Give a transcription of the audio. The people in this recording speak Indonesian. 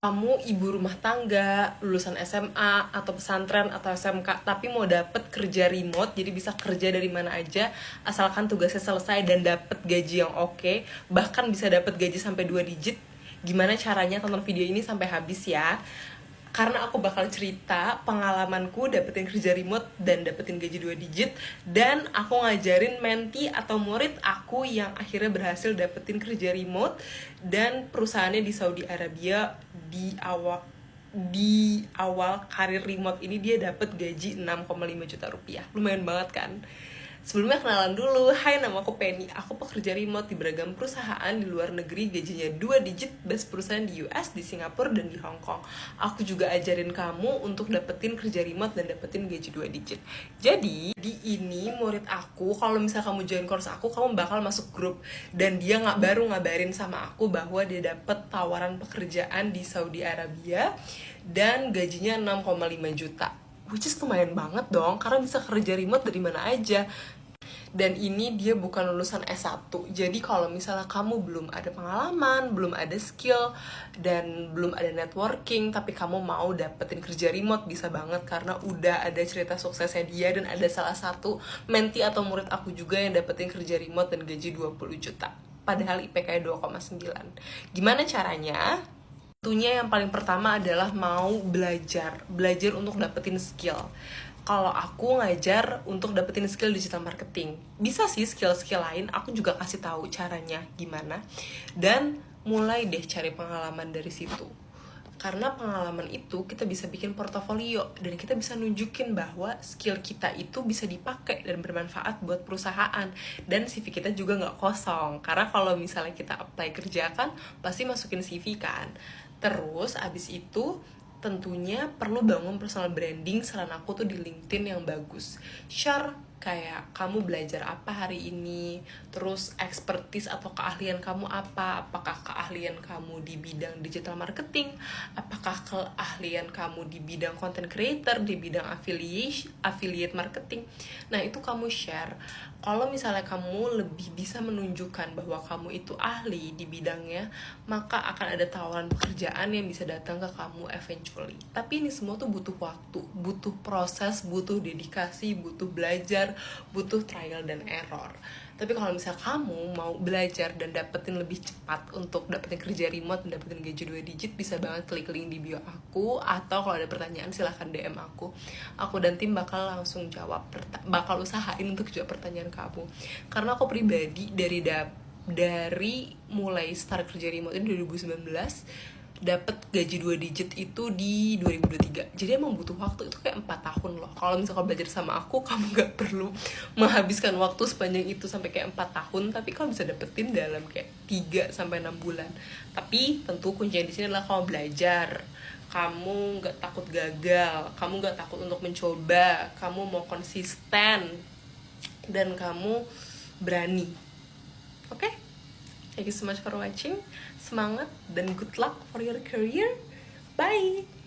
Kamu ibu rumah tangga, lulusan SMA atau pesantren atau SMK, tapi mau dapet kerja remote, jadi bisa kerja dari mana aja, asalkan tugasnya selesai dan dapet gaji yang oke, bahkan bisa dapet gaji sampai 2 digit. Gimana caranya? Tonton video ini sampai habis ya. Karena aku bakal cerita pengalamanku dapetin kerja remote dan dapetin gaji 2 digit. Dan aku ngajarin menti atau murid aku yang akhirnya berhasil dapetin kerja remote. Dan perusahaannya di Saudi Arabia di awal karir remote ini dia dapet gaji 6,5 juta rupiah. Lumayan banget kan? Sebelumnya kenalan dulu, hai, nama aku Penny. Aku pekerja remote di beragam perusahaan di luar negeri, gajinya 2 digit, best perusahaan di US, di Singapura, dan di Hong Kong. Aku juga ajarin kamu untuk dapetin kerja remote dan dapetin gaji 2 digit. Jadi, di ini murid aku, kalau misalnya kamu join course aku, kamu bakal masuk grup. Dan dia baru ngabarin sama aku bahwa dia dapet tawaran pekerjaan di Saudi Arabia dan gajinya 6,5 juta. Which is lumayan banget dong, karena bisa kerja remote dari mana aja. Dan ini dia bukan lulusan S1. Jadi kalau misalnya kamu belum ada pengalaman, belum ada skill, dan belum ada networking, tapi kamu mau dapetin kerja remote, bisa banget. Karena udah ada cerita suksesnya dia, dan ada salah satu menti atau murid aku juga yang dapetin kerja remote dan gaji 20 juta. Padahal IPK 2,9. Gimana caranya? Tentunya yang paling pertama adalah mau belajar untuk dapetin skill. Kalau aku ngajar untuk dapetin skill digital marketing, bisa sih skill-skill lain, aku juga kasih tahu caranya gimana. Dan mulai deh cari pengalaman dari situ. Karena pengalaman itu kita bisa bikin portofolio dan kita bisa nunjukin bahwa skill kita itu bisa dipakai dan bermanfaat buat perusahaan. Dan CV kita juga nggak kosong, karena kalau misalnya kita apply kerja kan pasti masukin CV kan. Terus abis itu tentunya perlu bangun personal branding. Saran aku tuh di LinkedIn yang bagus, share kayak kamu belajar apa hari ini, terus expertise atau keahlian kamu apa. Apakah keahlian kamu di bidang digital marketing, apakah keahlian kamu di bidang content creator, di bidang affiliate marketing. Nah itu kamu share. Kalau misalnya kamu lebih bisa menunjukkan bahwa kamu itu ahli di bidangnya, maka akan ada tawaran pekerjaan yang bisa datang ke kamu eventually. Tapi ini semua tuh butuh waktu, butuh proses, butuh dedikasi, butuh belajar, butuh trial dan error. Tapi kalau misalnya kamu mau belajar dan dapetin lebih cepat untuk dapetin kerja remote dan dapetin gaji 2 digit, bisa banget klik link di bio aku. Atau kalau ada pertanyaan silahkan DM aku. Aku dan tim bakal langsung jawab, bakal usahain untuk jawab pertanyaan kamu. Karena aku pribadi dari mulai start kerja remote ini 2019, dapat gaji 2 digit itu di 2023. Jadi emang butuh waktu, itu kayak 4 tahun loh. Kalau misalkan belajar sama aku, kamu gak perlu menghabiskan waktu sepanjang itu sampai kayak 4 tahun, tapi kamu bisa dapetin dalam kayak 3-6 bulan. Tapi tentu kuncinya di sini adalah kamu belajar. Kamu gak takut gagal, kamu gak takut untuk mencoba, kamu mau konsisten, dan kamu berani. Oke? Thank you so much for watching. Semangat dan good luck for your career. Bye!